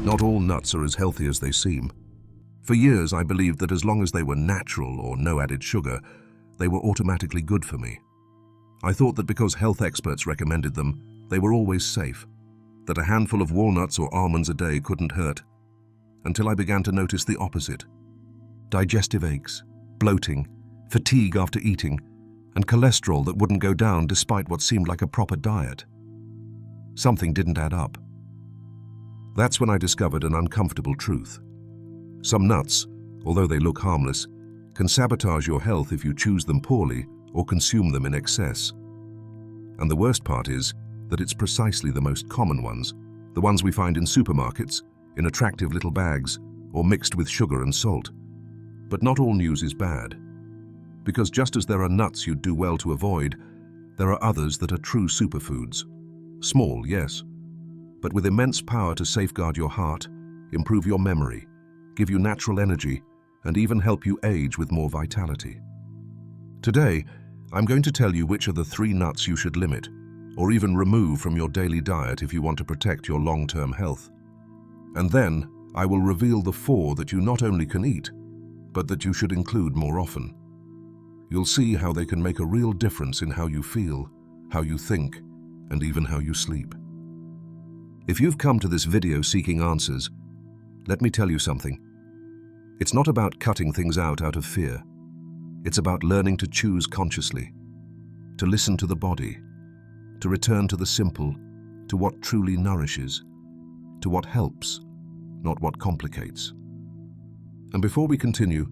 Not all nuts are as healthy as they seem. For years, I believed that as long as they were natural or no added sugar, they were automatically good for me. I thought that because health experts recommended them, they were always safe, that a handful of walnuts or almonds a day couldn't hurt, until I began to notice the opposite. Digestive aches, bloating, fatigue after eating, and cholesterol that wouldn't go down despite what seemed like a proper diet. Something didn't add up. That's when I discovered an uncomfortable truth. Some nuts, although they look harmless, can sabotage your health if you choose them poorly or consume them in excess. And the worst part is that it's precisely the most common ones, the ones we find in supermarkets, in attractive little bags, or mixed with sugar and salt. But not all news is bad. Because just as there are nuts you'd do well to avoid, there are others that are true superfoods. Small, yes, but with immense power to safeguard your heart, improve your memory, give you natural energy, and even help you age with more vitality. Today, I'm going to tell you which are the 3 nuts you should limit, or even remove from your daily diet if you want to protect your long-term health. And then, I will reveal the 4 that you not only can eat, but that you should include more often. You'll see how they can make a real difference in how you feel, how you think, and even how you sleep. If you've come to this video seeking answers, let me tell you something. It's not about cutting things out of fear. It's about learning to choose consciously, to listen to the body, to return to the simple, to what truly nourishes, to what helps, not what complicates. And before we continue,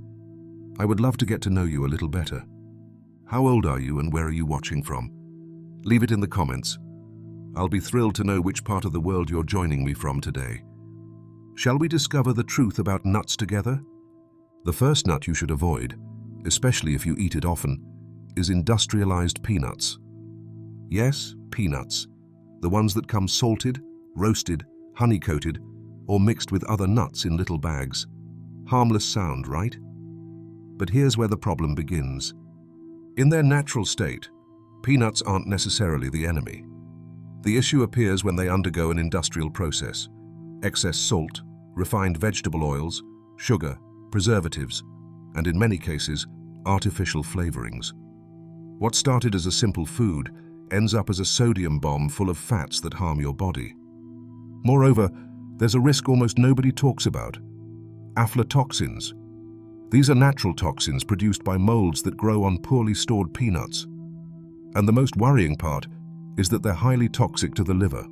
I would love to get to know you a little better. How old are you and where are you watching from? Leave it in the comments. I'll be thrilled to know which part of the world you're joining me from today. Shall we discover the truth about nuts together? The first nut you should avoid, especially if you eat it often, is industrialized peanuts. Yes, peanuts. The ones that come salted, roasted, honey-coated, or mixed with other nuts in little bags. Harmless sound, right? But here's where the problem begins. In their natural state, peanuts aren't necessarily the enemy. The issue appears when they undergo an industrial process. Excess salt, refined vegetable oils, sugar, preservatives, and in many cases, artificial flavorings. What started as a simple food ends up as a sodium bomb full of fats that harm your body. Moreover, there's a risk almost nobody talks about: aflatoxins. These are natural toxins produced by molds that grow on poorly stored peanuts. And the most worrying part is that they're highly toxic to the liver.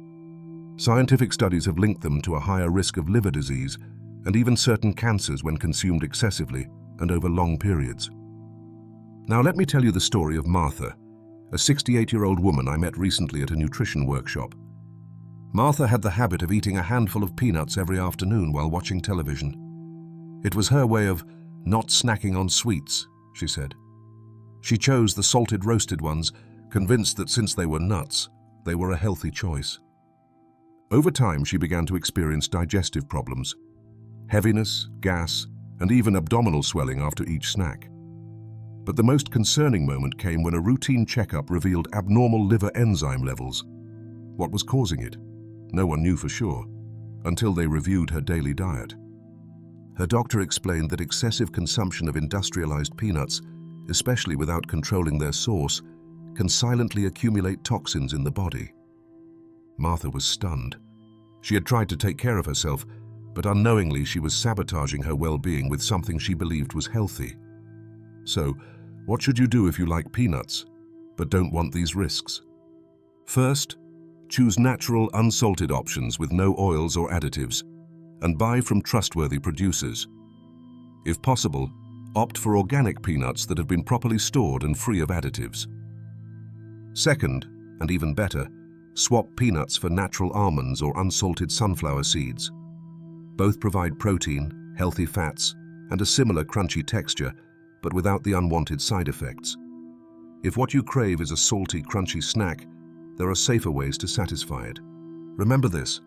Scientific studies have linked them to a higher risk of liver disease and even certain cancers when consumed excessively and over long periods. Now let me tell you the story of Martha, a 68-year-old woman I met recently at a nutrition workshop. Martha had the habit of eating a handful of peanuts every afternoon while watching television. It was her way of not snacking on sweets, she said. She chose the salted roasted ones, convinced that since they were nuts, they were a healthy choice. Over time, she began to experience digestive problems, heaviness, gas, and even abdominal swelling after each snack. But the most concerning moment came when a routine checkup revealed abnormal liver enzyme levels. What was causing it? No one knew for sure, until they reviewed her daily diet. Her doctor explained that excessive consumption of industrialized peanuts, especially without controlling their source, can silently accumulate toxins in the body. Martha was stunned. She had tried to take care of herself, but unknowingly she was sabotaging her well-being with something she believed was healthy. So, what should you do if you like peanuts, but don't want these risks? First, choose natural, unsalted options with no oils or additives, and buy from trustworthy producers. If possible, opt for organic peanuts that have been properly stored and free of additives. Second, and even better, swap peanuts for natural almonds or unsalted sunflower seeds. Both provide protein, healthy fats, and a similar crunchy texture, but without the unwanted side effects. If what you crave is a salty, crunchy snack, there are safer ways to satisfy it. Remember this: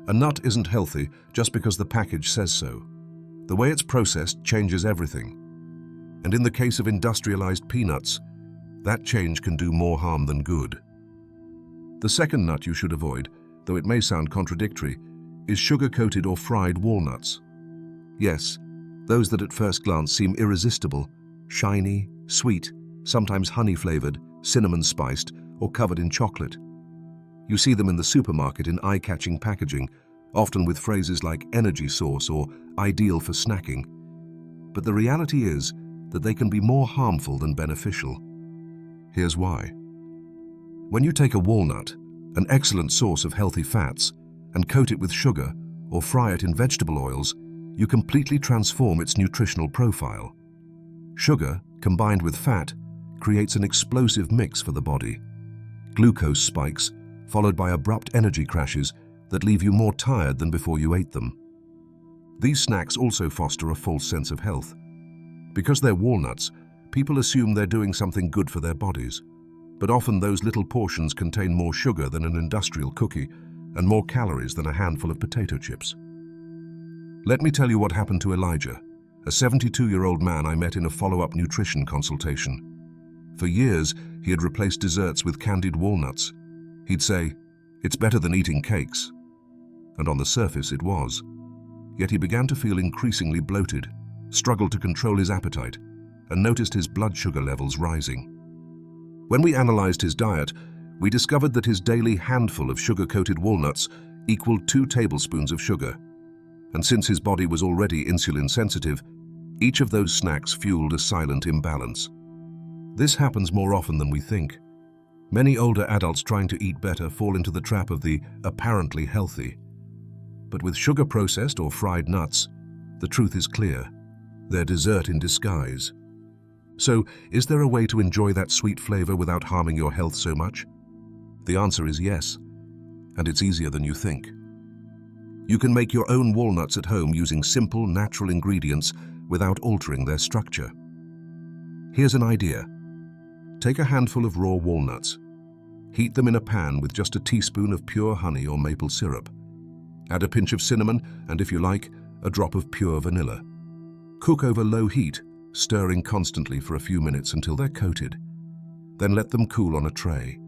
a nut isn't healthy just because the package says so. The way it's processed changes everything. And in the case of industrialized peanuts, that change can do more harm than good. The second nut you should avoid, though it may sound contradictory, is sugar-coated or fried walnuts. Yes, those that at first glance seem irresistible, shiny, sweet, sometimes honey-flavored, cinnamon-spiced, or covered in chocolate. You see them in the supermarket in eye-catching packaging, often with phrases like energy source or ideal for snacking. But the reality is that they can be more harmful than beneficial. Here's why. When you take a walnut, an excellent source of healthy fats, and coat it with sugar or fry it in vegetable oils, you completely transform its nutritional profile. Sugar, combined with fat, creates an explosive mix for the body. Glucose spikes, followed by abrupt energy crashes that leave you more tired than before you ate them. These snacks also foster a false sense of health. Because they're walnuts, people assume they're doing something good for their bodies. But often those little portions contain more sugar than an industrial cookie and more calories than a handful of potato chips. Let me tell you what happened to Elijah, a 72-year-old man I met in a follow-up nutrition consultation. For years, he had replaced desserts with candied walnuts. He'd say, "It's better than eating cakes." And on the surface, it was. Yet he began to feel increasingly bloated, struggled to control his appetite, and noticed his blood sugar levels rising. When we analyzed his diet, we discovered that his daily handful of sugar-coated walnuts equaled 2 tablespoons of sugar. And since his body was already insulin-sensitive, each of those snacks fueled a silent imbalance. This happens more often than we think. Many older adults trying to eat better fall into the trap of the apparently healthy. But with sugar-processed or fried nuts, the truth is clear. They're dessert in disguise. So, is there a way to enjoy that sweet flavor without harming your health so much? The answer is yes, and it's easier than you think. You can make your own walnuts at home using simple, natural ingredients without altering their structure. Here's an idea. Take a handful of raw walnuts. Heat them in a pan with just a teaspoon of pure honey or maple syrup. Add a pinch of cinnamon and, if you like, a drop of pure vanilla. Cook over low heat, stirring constantly for a few minutes until they're coated. Then let them cool on a tray.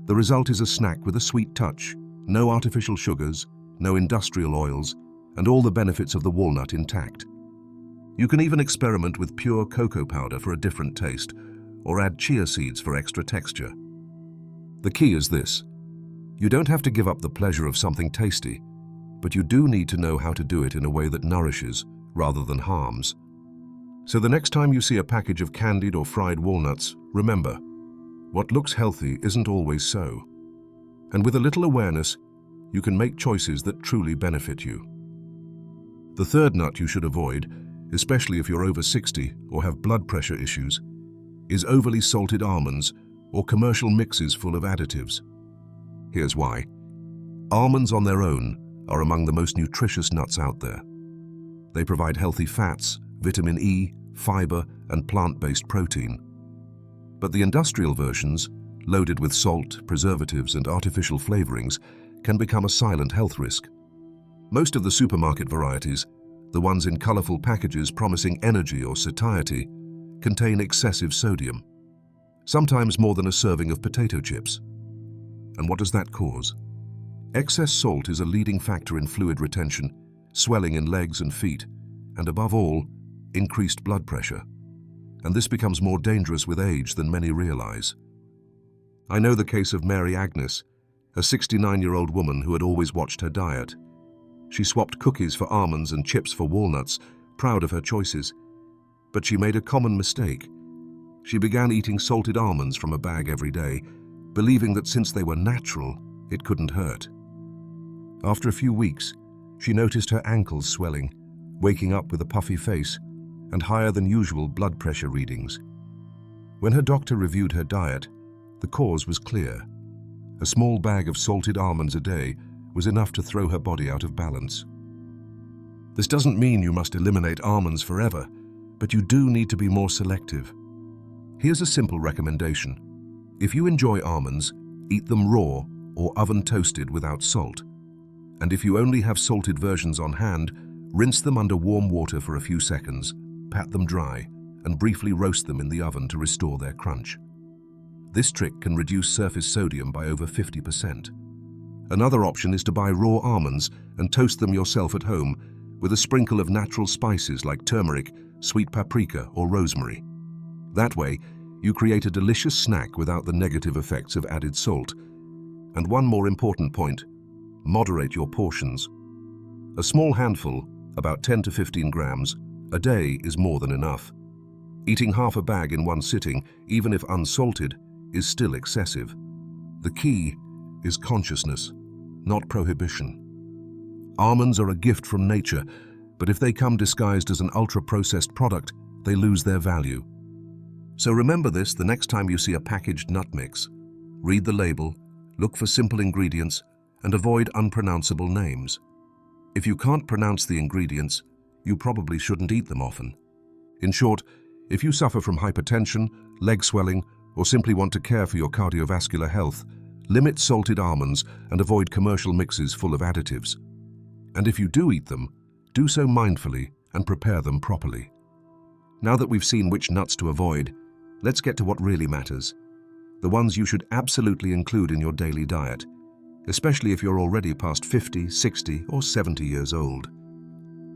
The result is a snack with a sweet touch, no artificial sugars, no industrial oils, and all the benefits of the walnut intact. You can even experiment with pure cocoa powder for a different taste, or add chia seeds for extra texture. The key is this. You don't have to give up the pleasure of something tasty, but you do need to know how to do it in a way that nourishes rather than harms. So the next time you see a package of candied or fried walnuts, remember, what looks healthy isn't always so. And with a little awareness, you can make choices that truly benefit you. The third nut you should avoid, especially if you're over 60 or have blood pressure issues, is overly salted almonds or commercial mixes full of additives. Here's why. Almonds on their own are among the most nutritious nuts out there. They provide healthy fats, vitamin E, fiber, and plant-based protein. But the industrial versions, loaded with salt, preservatives, and artificial flavorings, can become a silent health risk. Most of the supermarket varieties, the ones in colorful packages promising energy or satiety, contain excessive sodium, sometimes more than a serving of potato chips. And what does that cause? Excess salt is a leading factor in fluid retention, swelling in legs and feet, and above all, increased blood pressure. And this becomes more dangerous with age than many realize. I know the case of Mary Agnes, a 69-year-old woman who had always watched her diet. She swapped cookies for almonds and chips for walnuts, proud of her choices. But she made a common mistake. She began eating salted almonds from a bag every day, believing that since they were natural, it couldn't hurt. After a few weeks, she noticed her ankles swelling, waking up with a puffy face, and higher than usual blood pressure readings. When her doctor reviewed her diet, the cause was clear. A small bag of salted almonds a day was enough to throw her body out of balance. This doesn't mean you must eliminate almonds forever, but you do need to be more selective. Here's a simple recommendation. If you enjoy almonds, eat them raw or oven toasted without salt. And if you only have salted versions on hand, rinse them under warm water for a few seconds, pat them dry, and briefly roast them in the oven to restore their crunch. This trick can reduce surface sodium by over 50%. Another option is to buy raw almonds and toast them yourself at home with a sprinkle of natural spices like turmeric, sweet paprika, or rosemary. That way, you create a delicious snack without the negative effects of added salt. And one more important point, moderate your portions. A small handful, about 10 to 15 grams, a day is more than enough. Eating half a bag in one sitting, even if unsalted, is still excessive. The key is consciousness, not prohibition. Almonds are a gift from nature, but if they come disguised as an ultra-processed product, they lose their value. So remember this the next time you see a packaged nut mix. Read the label, look for simple ingredients, and avoid unpronounceable names. If you can't pronounce the ingredients, you probably shouldn't eat them often. In short, if you suffer from hypertension, leg swelling, or simply want to care for your cardiovascular health, limit salted almonds and avoid commercial mixes full of additives. And if you do eat them, do so mindfully and prepare them properly. Now that we've seen which nuts to avoid, let's get to what really matters. The ones you should absolutely include in your daily diet, especially if you're already past 50, 60, or 70 years old.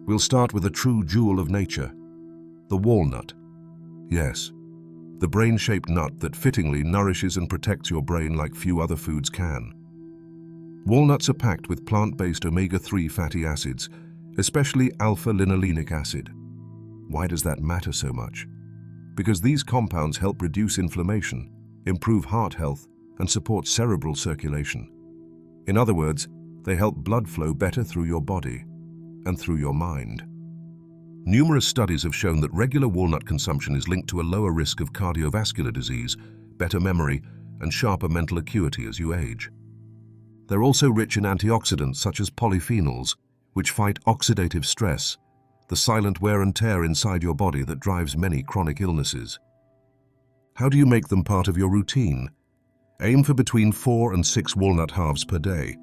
We'll start with a true jewel of nature, the walnut. Yes, the brain-shaped nut that fittingly nourishes and protects your brain like few other foods can. Walnuts are packed with plant-based omega-3 fatty acids, especially alpha-linolenic acid. Why does that matter so much? Because these compounds help reduce inflammation, improve heart health, and support cerebral circulation. In other words, they help blood flow better through your body and through your mind. Numerous studies have shown that regular walnut consumption is linked to a lower risk of cardiovascular disease, better memory, and sharper mental acuity as you age. They're also rich in antioxidants such as polyphenols, which fight oxidative stress, the silent wear and tear inside your body that drives many chronic illnesses. How do you make them part of your routine? Aim for between 4 and 6 walnut halves per day.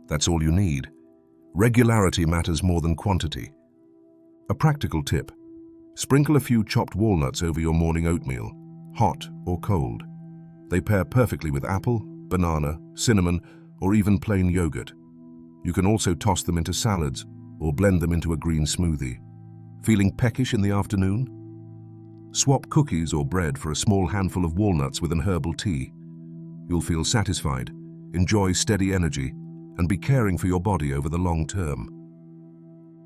That's all you need. Regularity matters more than quantity. A practical tip: sprinkle a few chopped walnuts over your morning oatmeal, hot or cold. They pair perfectly with apple, banana, cinnamon, or even plain yogurt. You can also toss them into salads or blend them into a green smoothie. Feeling peckish in the afternoon? Swap cookies or bread for a small handful of walnuts with an herbal tea. You'll feel satisfied, enjoy steady energy, and be caring for your body over the long term.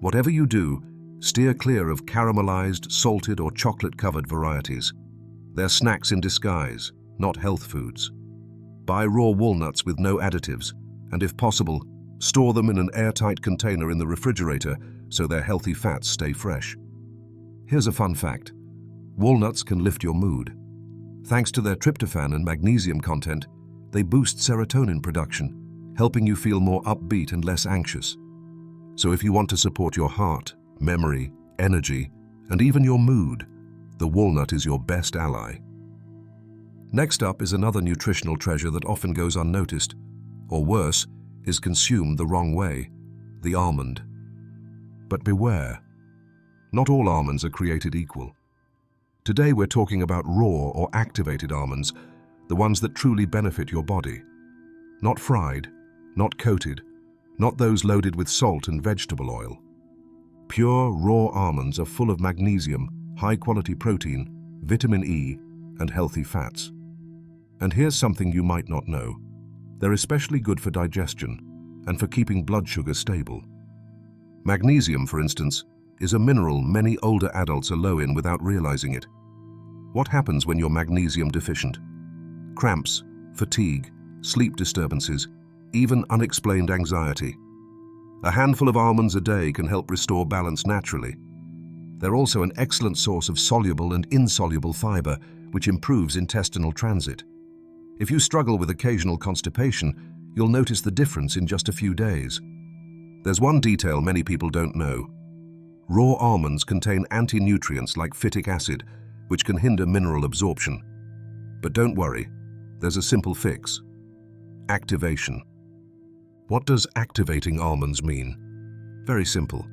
Whatever you do, steer clear of caramelized, salted, or chocolate-covered varieties. They're snacks in disguise, not health foods. Buy raw walnuts with no additives, and if possible, store them in an airtight container in the refrigerator so their healthy fats stay fresh. Here's a fun fact: walnuts can lift your mood. Thanks to their tryptophan and magnesium content, they boost serotonin production, helping you feel more upbeat and less anxious. So if you want to support your heart, memory, energy, and even your mood, the walnut is your best ally. Next up is another nutritional treasure that often goes unnoticed, or worse, is consumed the wrong way: the almond. But beware, not all almonds are created equal. Today we're talking about raw or activated almonds, the ones that truly benefit your body. Not fried, not coated, not those loaded with salt and vegetable oil. Pure, raw almonds are full of magnesium, high-quality protein, vitamin E, and healthy fats. And here's something you might not know: they're especially good for digestion and for keeping blood sugar stable. Magnesium, for instance, is a mineral many older adults are low in without realizing it. What happens when you're magnesium deficient? Cramps, fatigue, sleep disturbances, even unexplained anxiety. A handful of almonds a day can help restore balance naturally. They're also an excellent source of soluble and insoluble fiber, which improves intestinal transit. If you struggle with occasional constipation, you'll notice the difference in just a few days. There's one detail many people don't know. Raw almonds contain anti-nutrients like phytic acid, which can hinder mineral absorption. But don't worry, there's a simple fix: activation. What does activating almonds mean? Very simple.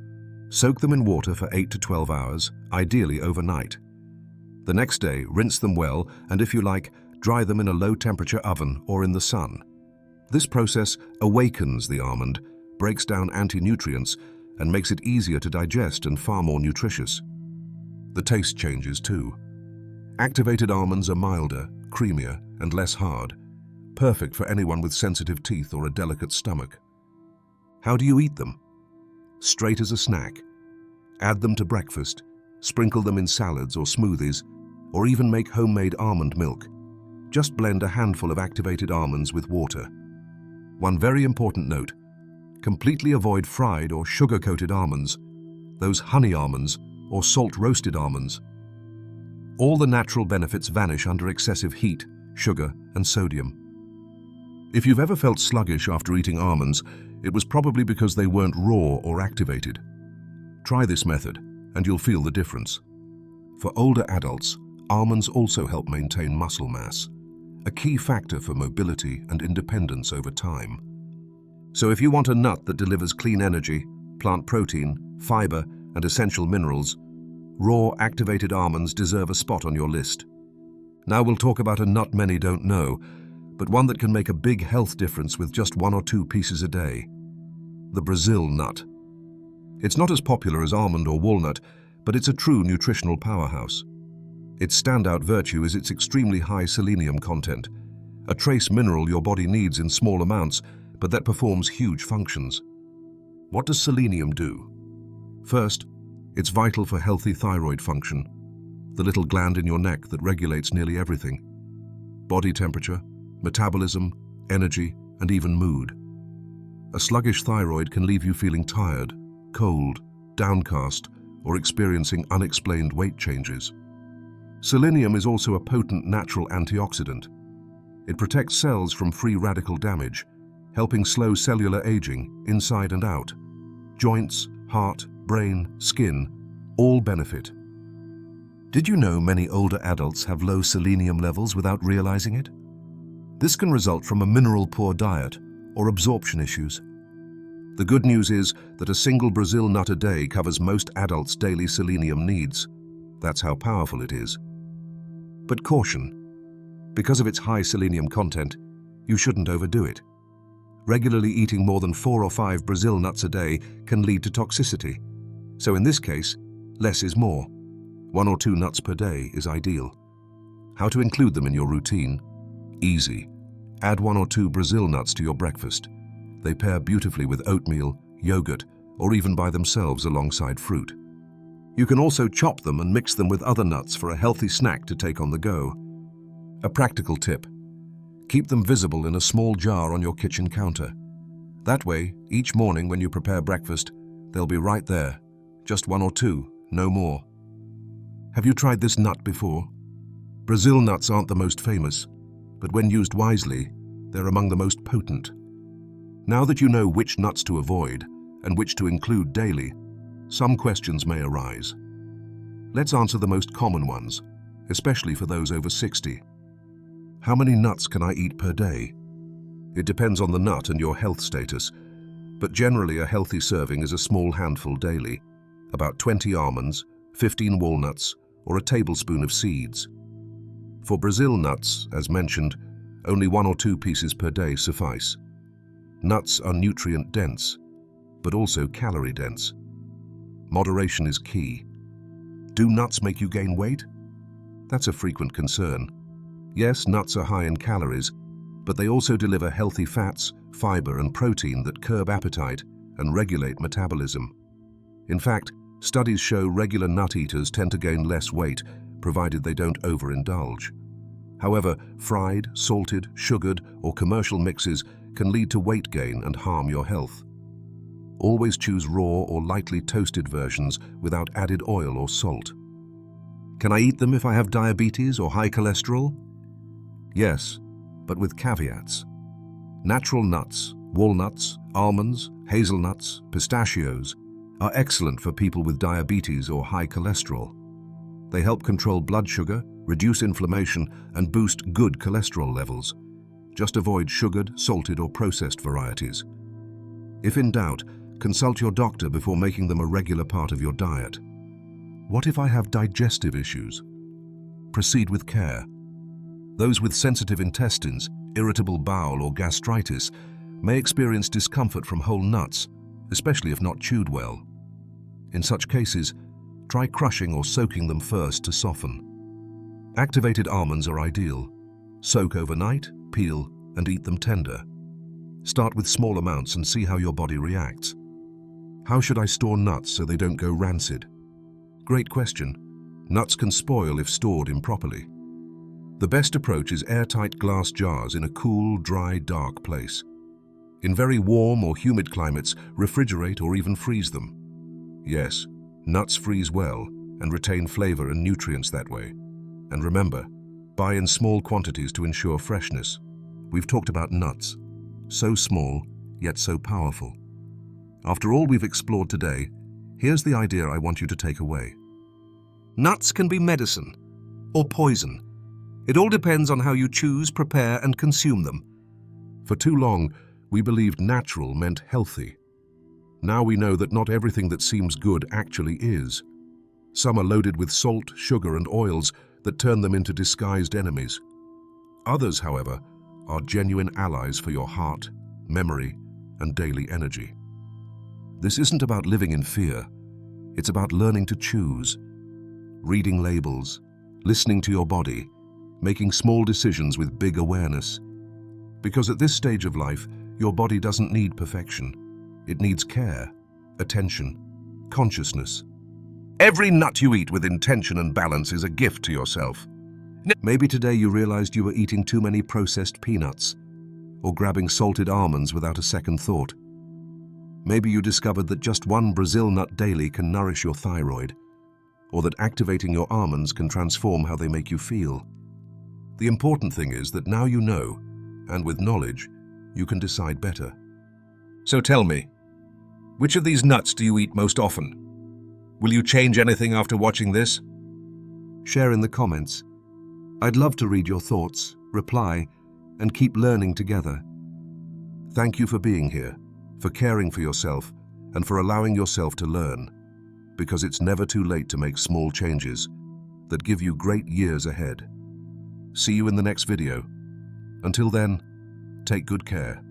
Soak them in water for 8 to 12 hours, ideally overnight. The next day, rinse them well, and if you like, dry them in a low-temperature oven or in the sun. This process awakens the almond, breaks down anti-nutrients, and makes it easier to digest and far more nutritious. The taste changes too. Activated almonds are milder, creamier, and less hard, perfect for anyone with sensitive teeth or a delicate stomach. How do you eat them? Straight as a snack. Add them to breakfast, sprinkle them in salads or smoothies, or even make homemade almond milk. Just blend a handful of activated almonds with water. One very important note: completely avoid fried or sugar-coated almonds, those honey almonds or salt-roasted almonds. All the natural benefits vanish under excessive heat, sugar, and sodium. If you've ever felt sluggish after eating almonds, it was probably because they weren't raw or activated. Try this method, and you'll feel the difference. For older adults, almonds also help maintain muscle mass, a key factor for mobility and independence over time. So if you want a nut that delivers clean energy, plant protein, fiber, and essential minerals, raw activated almonds deserve a spot on your list. Now we'll talk about a nut many don't know, but one that can make a big health difference with just 1 or 2 pieces a day: the Brazil nut. It's not as popular as almond or walnut, but it's a true nutritional powerhouse. Its standout virtue is its extremely high selenium content, a trace mineral your body needs in small amounts, but that performs huge functions. What does selenium do? First, it's vital for healthy thyroid function, the little gland in your neck that regulates nearly everything: body temperature, metabolism, energy, and even mood. A sluggish thyroid can leave you feeling tired, cold, downcast, or experiencing unexplained weight changes. Selenium is also a potent natural antioxidant. It protects cells from free radical damage, helping slow cellular aging inside and out. Joints, heart, brain, skin, all benefit. Did you know many older adults have low selenium levels without realizing it? This can result from a mineral-poor diet or absorption issues. The good news is that a single Brazil nut a day covers most adults' daily selenium needs. That's how powerful it is. But caution: because of its high selenium content, you shouldn't overdo it. Regularly eating more than 4 or 5 Brazil nuts a day can lead to toxicity. So in this case, less is more. 1 or 2 nuts per day is ideal. How to include them in your routine? Easy. Add 1 or 2 Brazil nuts to your breakfast. They pair beautifully with oatmeal, yogurt, or even by themselves alongside fruit. You can also chop them and mix them with other nuts for a healthy snack to take on the go. A practical tip: keep them visible in a small jar on your kitchen counter. That way, each morning when you prepare breakfast, they'll be right there. Just 1 or 2, no more. Have you tried this nut before? Brazil nuts aren't the most famous, but when used wisely, they're among the most potent. Now that you know which nuts to avoid and which to include daily, some questions may arise. Let's answer the most common ones, especially for those over 60. How many nuts can I eat per day? It depends on the nut and your health status, but generally a healthy serving is a small handful daily, about 20 almonds, 15 walnuts, or a tablespoon of seeds. For Brazil nuts, as mentioned, only 1 or 2 pieces per day suffice. Nuts are nutrient-dense, but also calorie-dense. Moderation is key. Do nuts make you gain weight? That's a frequent concern. Yes, nuts are high in calories, but they also deliver healthy fats, fiber, and protein that curb appetite and regulate metabolism. In fact, studies show regular nut eaters tend to gain less weight, provided they don't overindulge. However, fried, salted, sugared, or commercial mixes can lead to weight gain and harm your health. Always choose raw or lightly toasted versions without added oil or salt. Can I eat them if I have diabetes or high cholesterol? Yes, but with caveats. Natural nuts, walnuts, almonds, hazelnuts, pistachios are excellent for people with diabetes or high cholesterol. They help control blood sugar, reduce inflammation, and boost good cholesterol levels. Just avoid sugared, salted, or processed varieties. If in doubt, consult your doctor before making them a regular part of your diet. What if I have digestive issues? Proceed with care. Those with sensitive intestines, irritable bowel, or gastritis may experience discomfort from whole nuts, especially if not chewed well. In such cases, try crushing or soaking them first to soften. Activated almonds are ideal. Soak overnight, peel, and eat them tender. Start with small amounts and see how your body reacts. How should I store nuts so they don't go rancid? Great question. Nuts can spoil if stored improperly. The best approach is airtight glass jars in a cool, dry, dark place. In very warm or humid climates, refrigerate or even freeze them. Yes, nuts freeze well and retain flavor and nutrients that way. And remember, buy in small quantities to ensure freshness. We've talked about nuts. So small, yet so powerful. After all we've explored today, here's the idea I want you to take away. Nuts can be medicine or poison. It all depends on how you choose, prepare, and consume them. For too long, we believed natural meant healthy. Now we know that not everything that seems good actually is. Some are loaded with salt, sugar, and oils that turn them into disguised enemies. Others, however, are genuine allies for your heart, memory, and daily energy. This isn't about living in fear. It's about learning to choose, reading labels, listening to your body, making small decisions with big awareness. Because at this stage of life, your body doesn't need perfection. It needs care, attention, consciousness. Every nut you eat with intention and balance is a gift to yourself. Maybe today you realized you were eating too many processed peanuts, or grabbing salted almonds without a second thought. Maybe you discovered that just one Brazil nut daily can nourish your thyroid, or that activating your almonds can transform how they make you feel. The important thing is that now you know, and with knowledge, you can decide better. So tell me, which of these nuts do you eat most often? Will you change anything after watching this? Share in the comments. I'd love to read your thoughts, reply, and keep learning together. Thank you for being here, for caring for yourself, and for allowing yourself to learn, because it's never too late to make small changes that give you great years ahead. See you in the next video. Until then, take good care.